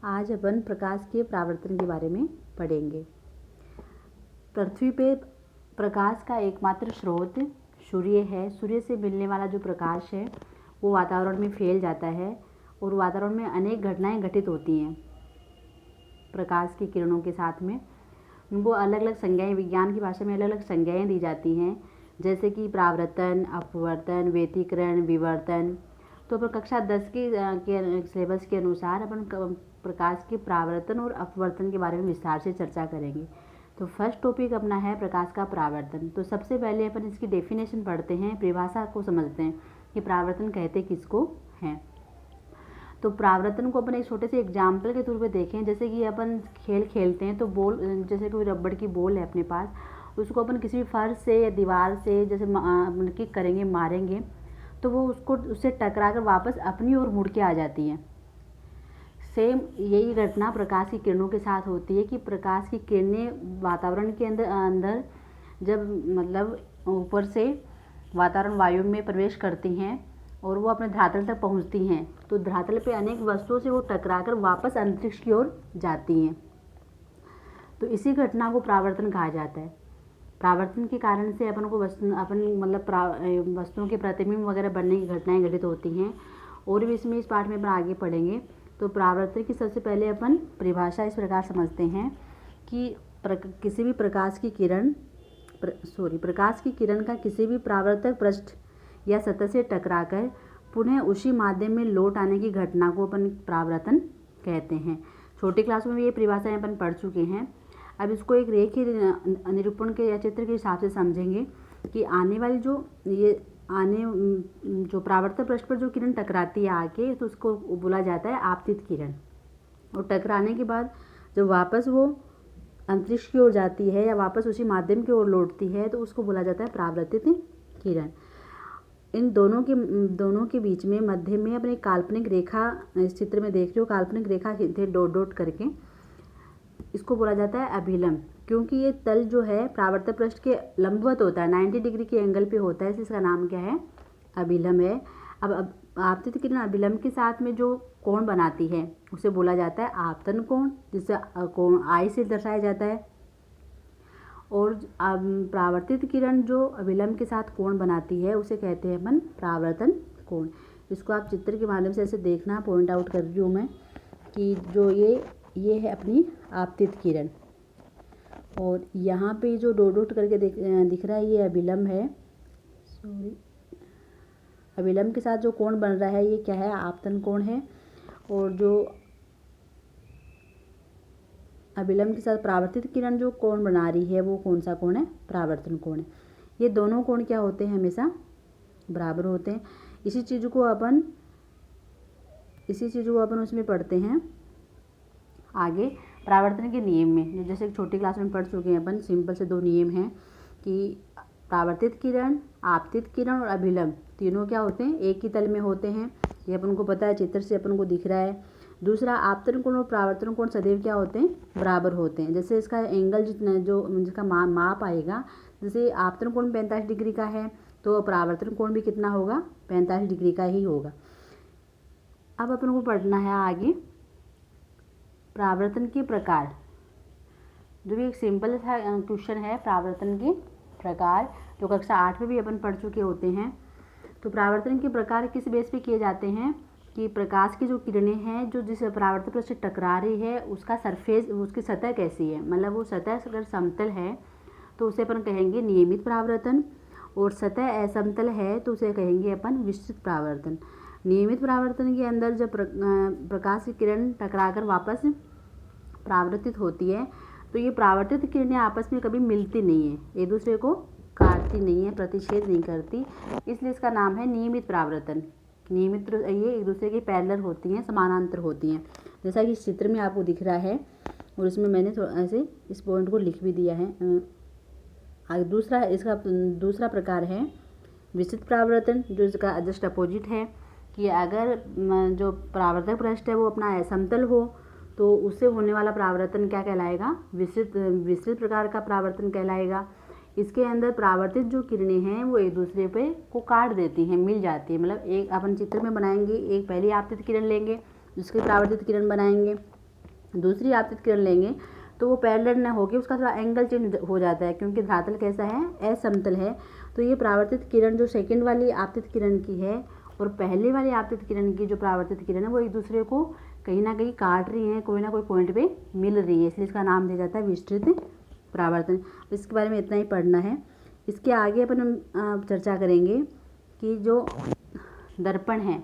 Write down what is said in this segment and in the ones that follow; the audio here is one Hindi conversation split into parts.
आज अपन प्रकाश के परावर्तन के बारे में पढ़ेंगे। पृथ्वी पे प्रकाश का एकमात्र स्रोत सूर्य है। सूर्य से मिलने वाला जो प्रकाश है वो वातावरण में फैल जाता है और वातावरण में अनेक घटनाएं घटित होती हैं। प्रकाश की किरणों के साथ में उनको अलग अलग संज्ञाएं, विज्ञान की भाषा में अलग अलग संज्ञाएं दी जाती हैं, जैसे कि परावर्तन, अपवर्तन, व्यतिकरण, विवर्तन। तो अपन कक्षा 10 के सिलेबस के अनुसार अपन प्रकाश के परावर्तन और अपवर्तन के बारे में विस्तार से चर्चा करेंगे। तो फर्स्ट टॉपिक अपना है प्रकाश का परावर्तन। तो सबसे पहले अपन इसकी डेफिनेशन पढ़ते हैं, परिभाषा को समझते हैं कि परावर्तन कहते किसको हैं। तो परावर्तन को अपन एक छोटे से एग्जाम्पल के तौर पे देखें, जैसे कि अपन खेल खेलते हैं तो बॉल, जैसे कोई रबड़ की बॉल है अपने पास, उसको अपन किसी भी फर्श से या दीवार से जैसे किक करेंगे, मारेंगे, तो वो उससे टकरा कर वापस अपनी ओर मुड़ के आ जाती है। सेम यही घटना प्रकाश की किरणों के साथ होती है कि प्रकाश की किरणें वातावरण के अंदर जब मतलब ऊपर से वातावरण वायु में प्रवेश करती हैं और वो अपने धरातल तक पहुंचती हैं, तो धरातल पे अनेक वस्तुओं से वो टकराकर वापस अंतरिक्ष की ओर जाती हैं। तो इसी घटना को परावर्तन कहा जाता है। परावर्तन के कारण से अपन को वस्तुओं के प्रतिबिंब वगैरह बनने की घटनाएं घटित होती हैं, और भी इसमें इस पाठ में अपन आगे पढ़ेंगे। तो परावर्तन की सबसे पहले अपन परिभाषा इस प्रकार समझते हैं कि किसी भी प्रकाश की किरण का किसी भी परावर्तक पृष्ठ या सतह से टकराकर पुनः उसी माध्यम में लौट आने की घटना को अपन परावर्तन कहते हैं। छोटी क्लास में ये परिभाषाएं अपन पढ़ चुके हैं। अब इसको एक रेखीय निरूपण के या चित्र के हिसाब से समझेंगे कि आने वाली जो परावर्तक पृष्ठ पर जो किरण टकराती है आके, तो उसको बोला जाता है आपतित किरण। और टकराने के बाद जब वापस वो अंतरिक्ष की ओर जाती है या वापस उसी माध्यम की ओर लौटती है, तो उसको बोला जाता है परावर्तित किरण। इन दोनों के बीच में मध्य में अपने काल्पनिक रेखा, इस चित्र में देख रहे हो काल्पनिक रेखा खींचते डॉट डॉट करके, इसको बोला जाता है अभिलंब, क्योंकि ये तल जो है परावर्तक पृष्ठ के लंबवत होता है, 90 डिग्री के एंगल पे होता है, इसलिए इसका नाम क्या है, अभिलंब है। अब आपतित किरण अभिलंब के साथ में जो कोण बनाती है उसे बोला जाता है आपतन कोण, जिसे कोण आई से दर्शाया जाता है। और परावर्तित किरण जो अभिलंब के साथ कोण बनाती है उसे कहते हैं अपन परावर्तन कोण। इसको आप चित्र के माध्यम से ऐसे देखना, पॉइंट आउट कर रही हूँ मैं कि जो ये है अपनी आपतित किरण, और यहाँ पे जो डॉट डॉट करके दिख रहा है ये अभिलंब है। अभिलंब के साथ जो कोण बन रहा है ये क्या है, आपतन कोण है। और जो अभिलंब के साथ परावर्तित किरण जो कोण बना रही है वो कौन सा कोण है, परावर्तन कोण है। ये दोनों कोण क्या होते हैं, हमेशा बराबर होते हैं। इसी चीज़ को अपन उसमें पढ़ते हैं आगे परावर्तन के नियम में। जैसे छोटी क्लास में पढ़ चुके हैं अपन, सिंपल से 2 नियम हैं कि परावर्तित किरण, आपतित किरण और अभिलंब तीनों क्या होते हैं, एक ही तल में होते हैं। ये अपन को पता है, चित्र से अपन को दिख रहा है। दूसरा, आपतन कोण और परावर्तन कोण सदैव क्या होते हैं, बराबर होते हैं। जैसे इसका एंगल जिसका माप आएगा, जैसे आपतन कोण 45 डिग्री का है तो परावर्तन कोण भी कितना होगा, 45 डिग्री का ही होगा। अब अपन को पढ़ना है आगे परावर्तन के प्रकार। जो भी एक सिंपल सा क्वेश्चन है, परावर्तन के प्रकार, जो कक्षा 8 में भी अपन पढ़ चुके होते हैं। तो परावर्तन के प्रकार किस बेस पे किए जाते हैं कि प्रकाश की जो किरणें हैं जो जिस परावर्तक पृष्ठ से टकरा रही है उसका सरफेस, उसकी सतह कैसी है, मतलब वो सतह अगर समतल है तो उसे अपन कहेंगे नियमित परावर्तन, और सतह असमतल है तो उसे कहेंगे अपन विस्तृत परावर्तन। नियमित परावर्तन के अंदर जब प्रकाश की किरण टकराकर वापस परावर्तित होती है तो ये परावर्तित किरणें आपस में कभी मिलती नहीं है, एक दूसरे को काटती नहीं है, प्रतिच्छेद नहीं करती, इसलिए इसका नाम है नियमित परावर्तन। नियमित ये एक दूसरे के पैरेलल होती हैं, समानांतर होती हैं, जैसा कि इस चित्र में आपको दिख रहा है। और इसमें मैंने थोड़ा ऐसे इस पॉइंट को लिख भी दिया है। इसका दूसरा प्रकार है विस्तृत परावर्तन, जो इसका जस्ट अपोजिट है कि अगर जो परावर्तक पृष्ठ है वो अपना असमतल हो तो उससे होने वाला परावर्तन क्या कहलाएगा, विस्तृत प्रकार का परावर्तन कहलाएगा। इसके अंदर परावर्तित जो किरणें हैं वो एक दूसरे पे को काट देती हैं, मिल जाती है। मतलब एक अपन चित्र में बनाएंगे, एक पहली आपतित किरण लेंगे, उसकी परावर्तित किरण बनाएंगे, दूसरी आपतित किरण लेंगे तो वो पैरेलल ना होकर उसका थोड़ा एंगल चेंज हो जाता है, क्योंकि धरातल कैसा है, असमतल है। तो ये परावर्तित किरण जो सेकंड वाली आपतित किरण की है और पहले वाली आपतित किरण की जो परावर्तित किरण है वो एक दूसरे को कहीं ना कहीं काट रही हैं, कोई ना कोई पॉइंट पे मिल रही है, इसलिए इसका नाम दिया जाता है विस्तृत परावर्तन। इसके बारे में इतना ही पढ़ना है। इसके आगे अपन हम चर्चा करेंगे कि जो दर्पण है,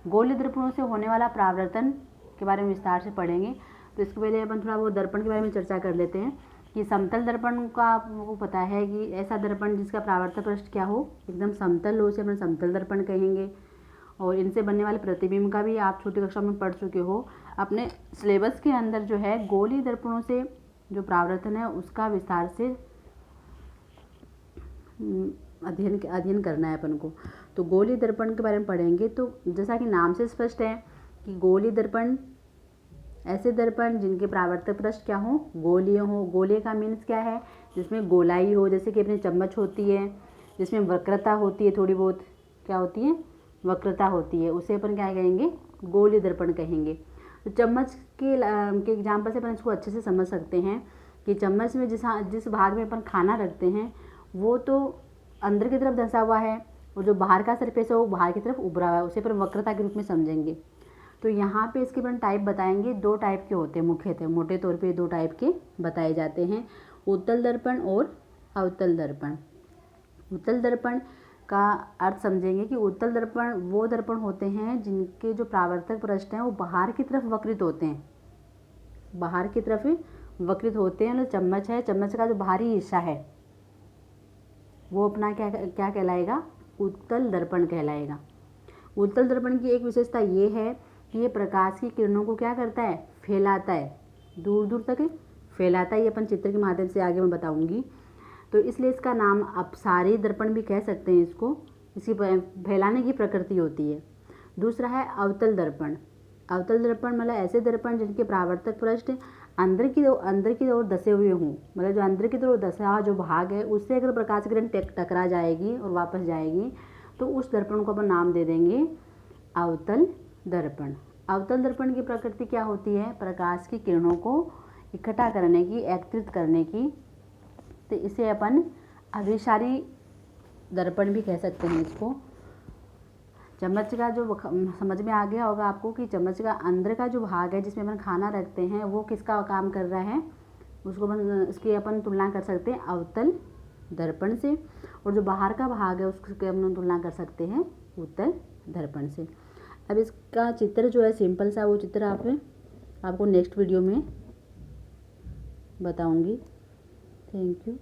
गोलीय दर्पणों से होने वाला परावर्तन के बारे में विस्तार से पढ़ेंगे। तो इसके पहले अपन थोड़ा वो दर्पण के बारे में चर्चा कर लेते हैं कि समतल दर्पण का आपको पता है कि ऐसा दर्पण जिसका परावर्तक पृष्ठ क्या हो, एकदम समतल हो, उसे अपन समतल दर्पण कहेंगे। और इनसे बनने वाले प्रतिबिंब का भी आप छोटी कक्षा में पढ़ चुके हो। अपने सिलेबस के अंदर जो है गोलीय दर्पणों से जो परावर्तन है उसका विस्तार से अध्ययन करना है अपन को। तो गोलीय दर्पण के बारे में पढ़ेंगे। तो जैसा कि नाम से स्पष्ट है कि गोलीय दर्पण ऐसे दर्पण जिनके परावर्तक पृष्ठ क्या हो, गोलीय हो। गोलीय का मीन्स क्या है, जिसमें गोलाई हो, जैसे कि अपनी चम्मच होती है, जिसमें वक्रता होती है, थोड़ी बहुत क्या होती है, वक्रता होती है, उसे अपन क्या कहेंगे, गोलीय दर्पण कहेंगे। तो चम्मच के एग्जाम्पल से अपन इसको अच्छे से समझ सकते हैं कि चम्मच में जिस भाग में अपन खाना रखते हैं वो तो अंदर की तरफ धंसा हुआ है और जो बाहर का सरफेस है वो बाहर की तरफ उभरा हुआ है, उसे अपन वक्रता के रूप में समझेंगे। तो यहाँ पे इसके अपन टाइप बताएंगे, 2 टाइप के होते हैं मुख्यतः, मोटे तौर पे 2 टाइप के बताए जाते हैं, उत्तल दर्पण और अवतल दर्पण। उत्तल दर्पण का अर्थ समझेंगे कि उत्तल दर्पण वो दर्पण होते हैं जिनके जो परावर्तक पृष्ठ हैं वो बाहर की तरफ वक्रित होते हैं, बाहर की तरफ वक्रित होते हैं। चम्मच है, चम्मच का जो बाहरी हिस्सा है वो अपना क्या क्या कहलाएगा, उत्तल दर्पण कहलाएगा। उत्तल दर्पण की एक विशेषता ये है कि ये प्रकाश की किरणों को क्या करता है, फैलाता है, दूर दूर तक फैलाता है। ये अपन चित्र के माध्यम से आगे मैं बताऊंगी। तो इसलिए इसका नाम अपसारी दर्पण भी कह सकते हैं इसको, इसकी फैलाने की प्रकृति होती है। दूसरा है अवतल दर्पण। अवतल दर्पण मतलब ऐसे दर्पण जिनके परावर्तक पृष्ठ अंदर की ओर धसे हुए हों, मतलब जो अंदर की ओर धसा जो भाग है उससे अगर प्रकाश किरण टकरा जाएगी और वापस जाएगी तो उस दर्पण को अपन नाम दे देंगे अवतल दर्पण। अवतल दर्पण की प्रकृति क्या होती है, प्रकाश की किरणों को इकट्ठा करने की, एकत्रित करने की। तो इसे अपन अभिसारी दर्पण भी कह सकते हैं इसको। चम्मच का जो समझ में आ गया होगा आपको कि चम्मच का अंदर का जो भाग है जिसमें अपन खाना रखते हैं वो किसका काम कर रहा है, उसको इसकी अपन तुलना कर सकते हैं अवतल दर्पण से, और जो बाहर का भाग है उसकी अपन तुलना कर सकते हैं उत्तल दर्पण से। अब इसका चित्र जो है सिंपल सा, वो चित्र आपको नेक्स्ट वीडियो में बताऊंगी। Thank you.